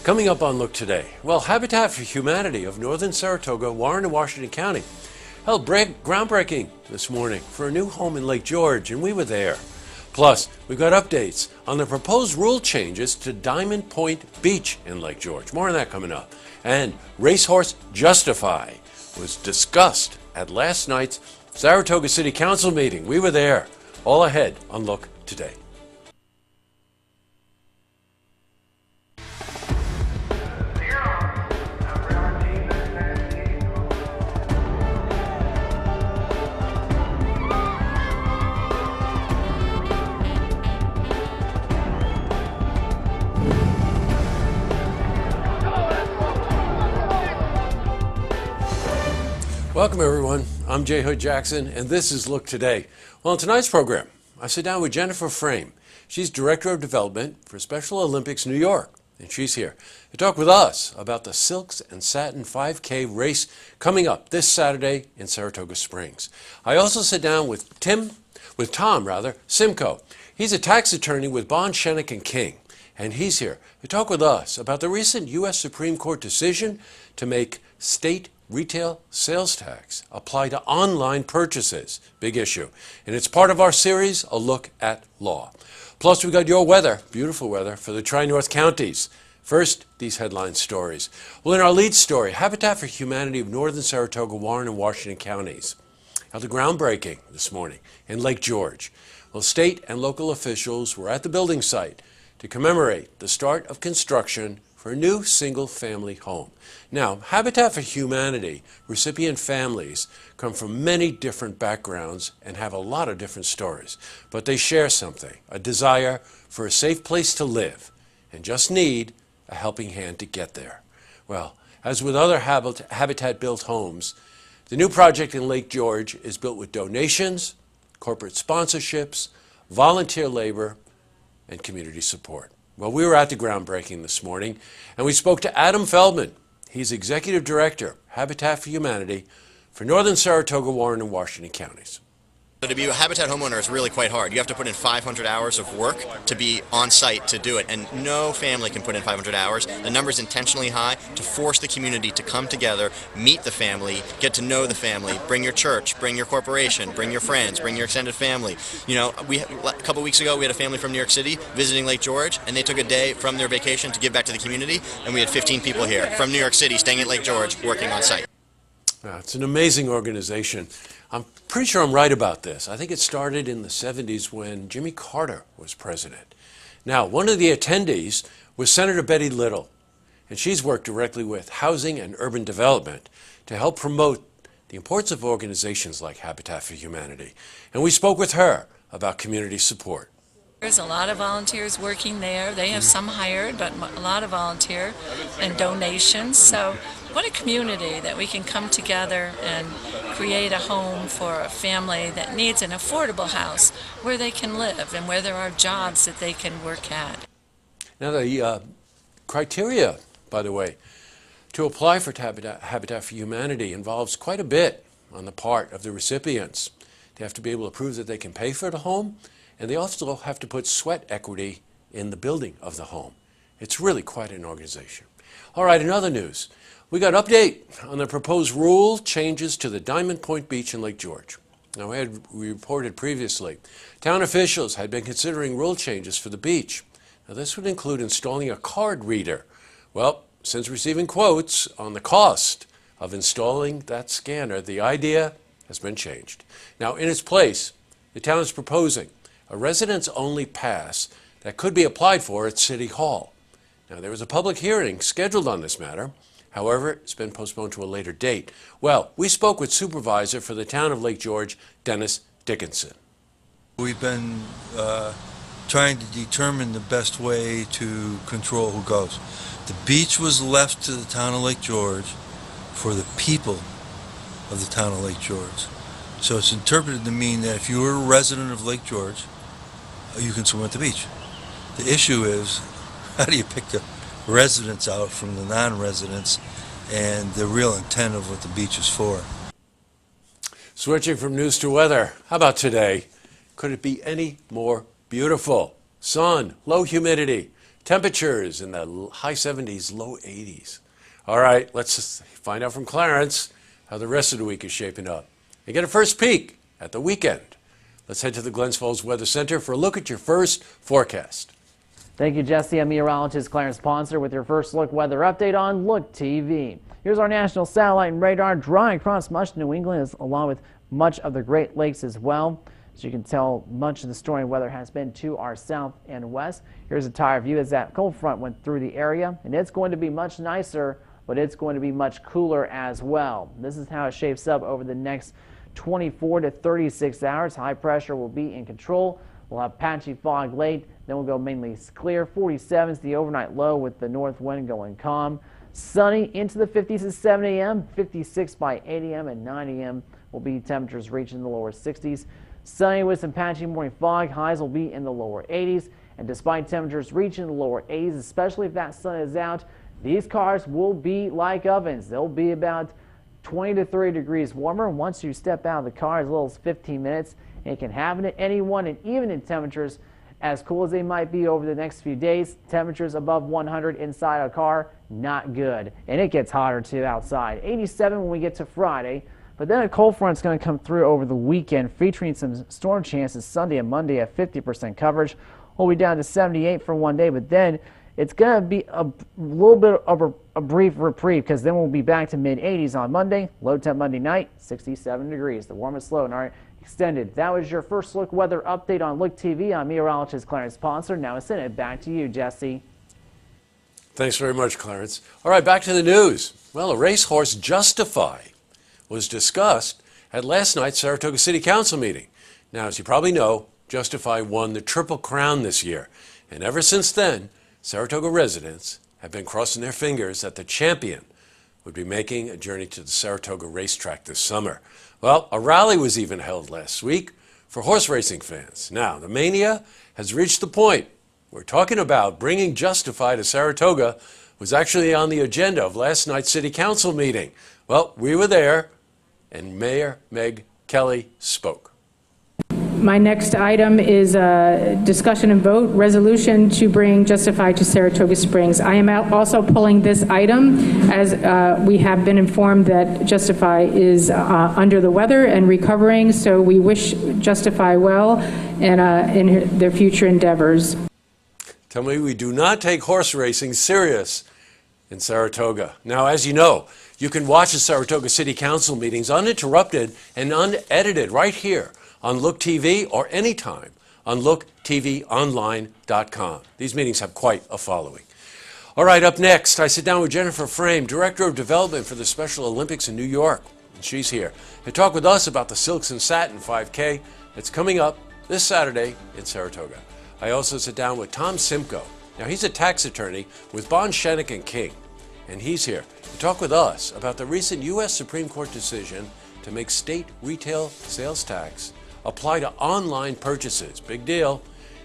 Coming up on Look Today, well, Habitat for Humanity of Northern Saratoga, Warren and Washington County held groundbreaking this morning for a new home in Lake George, and we were there. Plus, we've got updates on the proposed rule changes to Diamond Point Beach in Lake George. More on that coming up. And Racehorse Justify was discussed at last night's Saratoga City Council meeting. We were there. All ahead on Look Today. Welcome, everyone. I'm J. Hood Jackson, and this is Look Today. Well, in tonight's program, I sit down with Jennifer Frame. She's Director of Development for Special Olympics New York, and she's here to talk with us about the Silks and Satin 5K race coming up this Saturday in Saratoga Springs. I also sit down with Tom Simcoe. He's a tax attorney with Bond, Shennick and King, and he's here to talk with us about the recent U.S. Supreme Court decision to make state retail sales tax apply to online purchases. Big issue. And it's part of our series, A Look at Law. Plus, we got your weather, beautiful weather, for the Tri-North counties. First, these headline stories. Well, in our lead story, Habitat for Humanity of Northern Saratoga, Warren and Washington counties held a groundbreaking this morning in Lake George. Well, state and local officials were at the building site to commemorate the start of construction for a new single-family home. Now, Habitat for Humanity recipient families come from many different backgrounds and have a lot of different stories, but they share something, a desire for a safe place to live, and just need a helping hand to get there. Well, as with other Habitat-built homes, the new project in Lake George is built with donations, corporate sponsorships, volunteer labor, and community support. Well, we were at the groundbreaking this morning, and we spoke to Adam Feldman. He's Executive Director, Habitat for Humanity for Northern Saratoga, Warren, and Washington counties. To be a Habitat homeowner is really quite hard. You have to put in 500 hours of work to be on site to do it, and no family can put in 500 hours. The number is intentionally high to force the community to come together, meet the family, get to know the family, bring your church, bring your corporation, bring your friends, bring your extended family. You know, a couple weeks ago we had a family from New York City visiting Lake George, and they took a day from their vacation to give back to the community, and we had 15 people here from New York City staying at Lake George working on site. It's an amazing organization. I'm pretty sure I'm right about this. I think it started in the 70s when Jimmy Carter was president. Now, one of the attendees was Senator Betty Little, and she's worked directly with housing and urban development to help promote the importance of organizations like Habitat for Humanity. And we spoke with her about community support. There's a lot of volunteers working there. They have some hired, but a lot of volunteer and donations. So what a community that we can come together and create a home for a family that needs an affordable house where they can live and where there are jobs that they can work at. Now the criteria, by the way, to apply for Habitat for Humanity involves quite a bit on the part of the recipients. They have to be able to prove that they can pay for the home, and they also have to put sweat equity in the building of the home. It's really quite an organization. All right, in other news, we got an update on the proposed rule changes to the Diamond Point Beach in Lake George. Now, we reported previously, town officials had been considering rule changes for the beach. Now, this would include installing a card reader. Well, since receiving quotes on the cost of installing that scanner, the idea has been changed. Now, in its place, the town is proposing a residents-only pass that could be applied for at City Hall. Now, there was a public hearing scheduled on this matter. However, it's been postponed to a later date. Well, we spoke with Supervisor for the town of Lake George, Dennis Dickinson. We've been trying to determine the best way to control who goes. The beach was left to the town of Lake George for the people of the town of Lake George. So it's interpreted to mean that if you were a resident of Lake George, you can swim at the beach. The issue is, how do you pick the residents out from the non-residents and the real intent of what the beach is for? Switching from news to weather, how about today? Could it be any more beautiful? Sun, low humidity, Temperatures in the high 70s, low 80s. All right, let's just find out from Clarence how the rest of the week is shaping up and get a first peek at the weekend. Let's head to the Glens Falls Weather Center for a look at your first forecast. Thank you, Jesse. I'm meteorologist Clarence Ponser with your first look weather update on Look TV. Here's our national satellite and radar drawing across much New England, along with much of the Great Lakes as well. As you can tell, much of the stormy weather has been to our south and west. Here's a tire view as that cold front went through the area, and it's going to be much nicer, but it's going to be much cooler as well. This is how it shapes up over the next 24 to 36 hours. High pressure will be in control. We'll have patchy fog late, then we'll go mainly clear. 47 is the overnight low with the north wind going calm. Sunny into the 50s at 7 a.m., 56 by 8 a.m. and 9 a.m. will be temperatures reaching the lower 60s. Sunny with some patchy morning fog. Highs will be in the lower 80s. And despite temperatures reaching the lower 80s, especially if that sun is out, these cars will be like ovens. They'll be about 20 to 30 degrees warmer once you step out of the car, as little as 15 minutes. And it can happen to anyone, and even in temperatures as cool as they might be over the next few days, temperatures above 100 inside a car, not good. And it gets hotter too outside. 87 when we get to Friday. But then a cold front's going to come through over the weekend, featuring some storm chances Sunday and Monday at 50% coverage. We'll be down to 78 for one day, but then it's going to be a little bit of a brief reprieve, because then we'll be back to mid-80s on Monday. Low temp Monday night, 67 degrees. The warmest low in our extended. That was your first look weather update on Look TV. I'm meteorologist Clarence Ponser. Now I send it back to you, Jesse. Thanks very much, Clarence. All right, back to the news. Well, a racehorse, Justify, was discussed at last night's Saratoga City Council meeting. Now, as you probably know, Justify won the Triple Crown this year. And ever since then, Saratoga residents have been crossing their fingers that the champion would be making a journey to the Saratoga racetrack this summer. Well, a rally was even held last week for horse racing fans. Now, the mania has reached the point where talking about bringing Justify to Saratoga was actually on the agenda of last night's City Council meeting. Well, we were there, and Mayor Meg Kelly spoke. My next item is a discussion and vote resolution to bring Justify to Saratoga Springs. I am also pulling this item as we have been informed that Justify is under the weather and recovering, so we wish Justify well and in their future endeavors. Tell me we do not take horse racing serious in Saratoga. Now, as you know, you can watch the Saratoga City Council meetings uninterrupted and unedited right here on Look TV or anytime on looktvonline.com. These meetings have quite a following. All right, up next, I sit down with Jennifer Frame, Director of Development for the Special Olympics in New York. And she's here to talk with us about the Silks and Satin 5K that's coming up this Saturday in Saratoga. I also sit down with Tom Simcoe. Now, he's a tax attorney with Bond, Shenick & King, and he's here to talk with us about the recent U.S. Supreme Court decision to make state retail sales tax apply to online purchases. Big deal.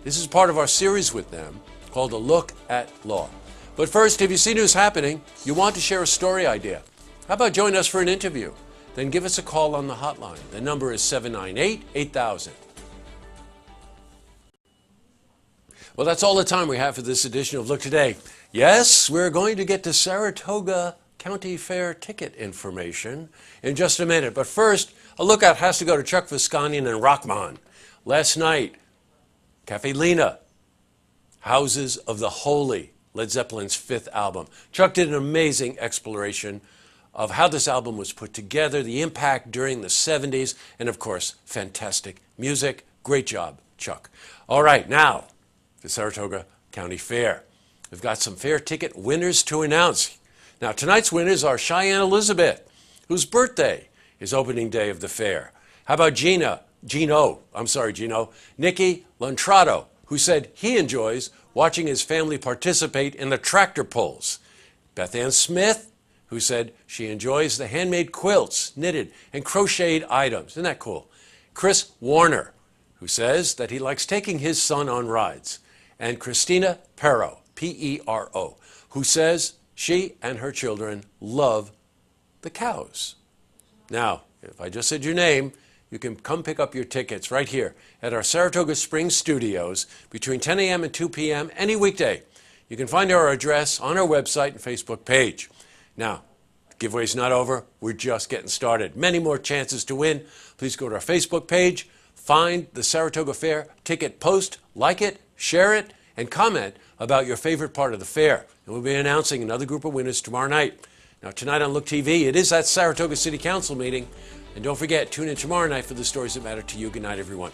This is part of our series with them called A Look at Law. But first, if you see news happening, you want to share a story idea, how about join us for an interview? Then give us a call on the hotline. The number is 798-8000. Well, that's all the time we have for this edition of Look Today. Yes, we're going to get to Saratoga County Fair ticket information in just a minute. But first, a lookout has to go to Chuck Visconian and Rockmont. Last night, Cafe Lena, Houses of the Holy, Led Zeppelin's 5th album. Chuck did an amazing exploration of how this album was put together, the impact during the 70s, and of course, fantastic music. Great job, Chuck. All right, now, the Saratoga County Fair. We've got some fair ticket winners to announce. Now, tonight's winners are Cheyenne Elizabeth, whose birthday is opening day of the fair. How about Gino, Nicky Lantrado, who said he enjoys watching his family participate in the tractor pulls. Beth Ann Smith, who said she enjoys the handmade quilts, knitted, and crocheted items. Isn't that cool? Chris Warner, who says that he likes taking his son on rides. And Christina Perro, P-E-R-O, who says she and her children love the cows. Now, if I just said your name, you can come pick up your tickets right here at our Saratoga Springs studios between 10 a.m. and 2 p.m. any weekday. You can find our address on our website and Facebook page. Now, the giveaway's not over. We're just getting started. Many more chances to win. Please go to our Facebook page, find the Saratoga Fair ticket post, like it, share it, and comment about your favorite part of the fair. And we'll be announcing another group of winners tomorrow night. Now, tonight on Look TV, it is that Saratoga City Council meeting. And don't forget, tune in tomorrow night for the stories that matter to you. Good night, everyone.